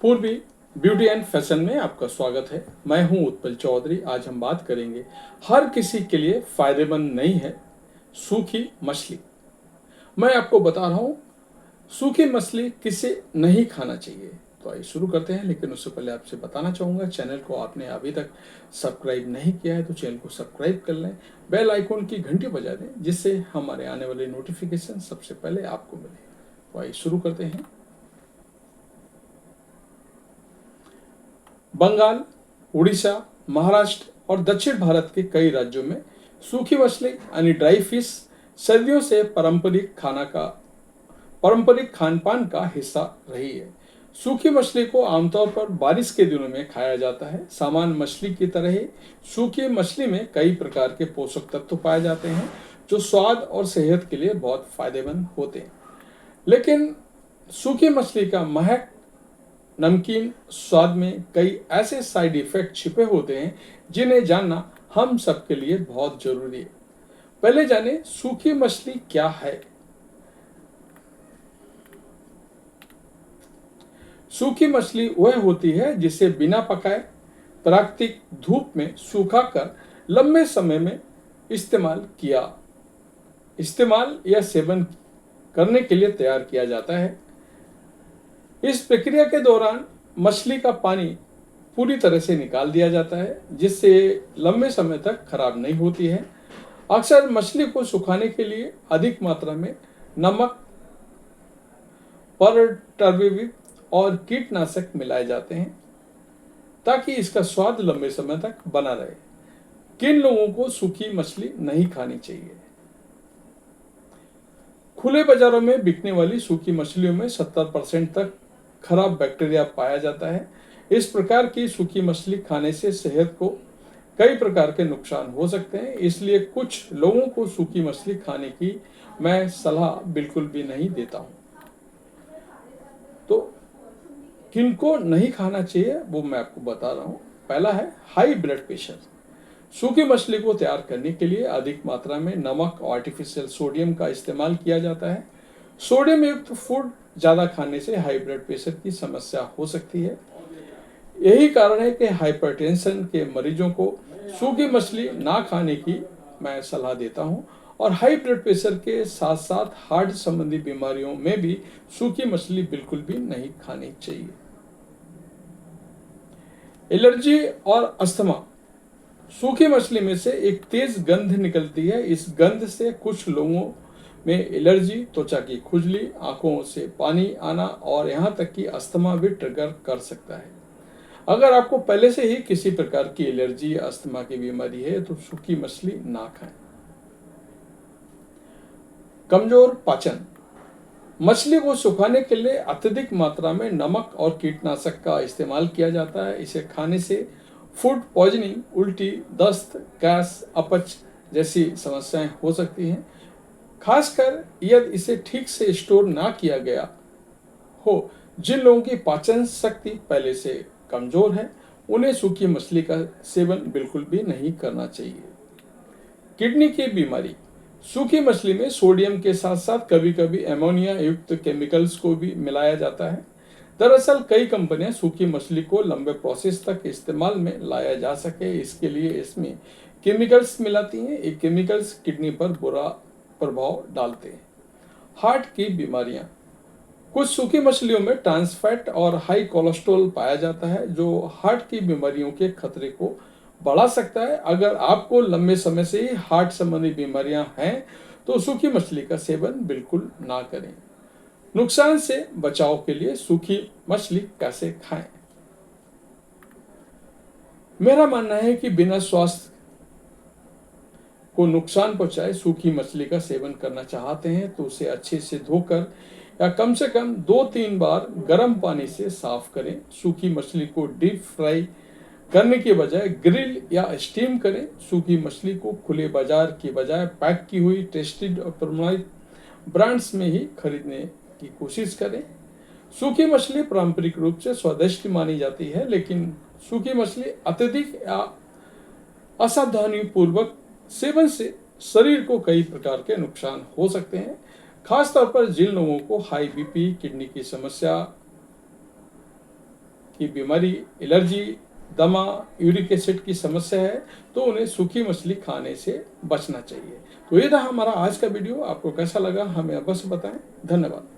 पूर्वी beauty and fashion में आपका स्वागत है। मैं हूं उत्पल चौधरी। आज हम बात करेंगे हर किसी के लिए फायदेमंद नहीं है सूखी मछली। मैं आपको बता रहा हूं सूखी मछली किसे नहीं खाना चाहिए। तो आइए शुरू करते हैं, लेकिन उससे पहले आपसे बताना चाहूँगा चैनल को आपने अभी तक सब्सक्राइब नहीं किया है तो चैनल को सब्सक्राइब कर लें, बेल आइकॉन की घंटी बजा दें जिससे हमारे आने वाले नोटिफिकेशन सबसे पहले आपको मिले। तो आइए शुरू करते हैं। बंगाल, उड़ीसा, महाराष्ट्र और दक्षिण भारत के कई राज्यों में सूखी मछली यानी ड्राई फिश सर्दियों से पारंपरिक खान पान का हिस्सा रही है। सूखी मछली को आमतौर पर बारिश के दिनों में खाया जाता है। सामान्य मछली की तरह ही सूखी मछली में कई प्रकार के पोषक तत्व पाए जाते हैं जो स्वाद और सेहत के लिए बहुत फायदेमंद होते हैं। लेकिन सूखी मछली का महक, नमकीन स्वाद में कई ऐसे साइड इफेक्ट छिपे होते हैं जिन्हें जानना हम सबके लिए बहुत जरूरी है। पहले जाने सूखी मछली क्या है। सूखी मछली वह होती है जिसे बिना पकाए प्राकृतिक धूप में सुखाकर लंबे समय में इस्तेमाल या सेवन करने के लिए तैयार किया जाता है। इस प्रक्रिया के दौरान मछली का पानी पूरी तरह से निकाल दिया जाता है जिससे लंबे समय तक खराब नहीं होती है। अक्सर मछली को सुखाने के लिए अधिक मात्रा में नमक, परटर्बिविक और कीटनाशक मिलाए जाते हैं ताकि इसका स्वाद लंबे समय तक बना रहे। किन लोगों को सूखी मछली नहीं खानी चाहिए। खुले बाजारों में बिकने वाली सूखी मछलियों में 70% तक खराब बैक्टीरिया पाया जाता है। इस प्रकार की सूखी मछली खाने से सेहत को कई प्रकार के नुकसान हो सकते हैं, इसलिए कुछ लोगों को सूखी मछली खाने की मैं सलाह बिल्कुल भी नहीं देता हूं। तो किनको नहीं खाना चाहिए वो मैं आपको बता रहा हूं। पहला है हाई ब्लड प्रेशर। सूखी मछली को तैयार करने के लिए अधिक मात्रा में नमक और आर्टिफिशियल सोडियम का इस्तेमाल किया जाता है। सोडियम युक्त फूड ज्यादा खाने से हाई ब्लड प्रेशर की समस्या हो सकती है। यही कारण है कि हाइपरटेंशन के मरीजों को सूखी मछली ना खाने की मैं सलाह देता हूं और हाई ब्लड प्रेशर के साथ साथ हार्ट संबंधी बीमारियों में भी सूखी मछली बिल्कुल भी नहीं खानी चाहिए। एलर्जी और अस्थमा। सूखी मछली में से एक तेज गंध निकलती है। इस गंध से कुछ लोगों में एलर्जी, त्वचा की खुजली, आंखों से पानी आना और यहां तक कि अस्थमा भी ट्रिगर कर सकता है। अगर आपको पहले से ही किसी प्रकार की एलर्जी या अस्थमा की बीमारी है तो सूखी मछली ना खाएं। कमजोर पाचन। मछली को सुखाने के लिए अत्यधिक मात्रा में नमक और कीटनाशक का इस्तेमाल किया जाता है। इसे खाने से फूड पॉइजनिंग, उल्टी, दस्त, गैस, अपच जैसी समस्याएं हो सकती हैं। खासकर यदि इसे ठीक से स्टोर ना किया गया हो। जिन लोगों की पाचन शक्ति पहले से कमजोर है उन्हें सूखी मछली का सेवन बिल्कुल भी नहीं करना चाहिए। किडनी की बीमारी। सूखी मछली में सोडियम के साथ साथ कभी कभी एमोनिया युक्त केमिकल्स को भी मिलाया जाता है। दरअसल कई कंपनियां सूखी मछली को लंबे प्रोसेस तक इस्तेमाल में लाया जा सके इसके लिए इसमें केमिकल्स मिलाती हैं। ये केमिकल्स किडनी पर बुरा प्रभाव डालते हैं। हार्ट की बीमारियां। कुछ सूखी मछलियों में ट्रांस फैट और हाई कोलेस्ट्रॉल पाया जाता है जो हार्ट की बीमारियों के खतरे को बढ़ा सकता है। अगर आपको लंबे समय से ही हार्ट संबंधी बीमारियां हैं तो सूखी मछली का सेवन बिल्कुल ना करें। नुकसान से बचाव के लिए सूखी मछली कैसे खाएं। मेरा मानना है कि बिना स्वास्थ्य को नुकसान पहुंचाए सूखी मछली का सेवन करना चाहते हैं तो उसे अच्छे से धोकर या कम से कम 2-3 बार गर्म पानी से साफ करें। सूखी मछली को डीप फ्राई करने के बजाय ग्रिल या स्टीम करें। सूखी मछली को खुले बाजार की बजाय पैक की हुई टेस्टेड और प्रमाणित ब्रांड्स में ही खरीदने की कोशिश करें। सूखी मछली पारंपरिक रूप से स्वादिष्ट मानी जाती है, लेकिन सूखी मछली अत्यधिक या असावधानी पूर्वक सेवन से शरीर को कई प्रकार के नुकसान हो सकते हैं। खासतौर पर जिन लोगों को हाई बीपी, किडनी की समस्या की बीमारी, एलर्जी, दमा, यूरिक एसिड की समस्या है तो उन्हें सूखी मछली खाने से बचना चाहिए। तो ये था हमारा आज का वीडियो। आपको कैसा लगा हमें अवश्य बताएं। धन्यवाद।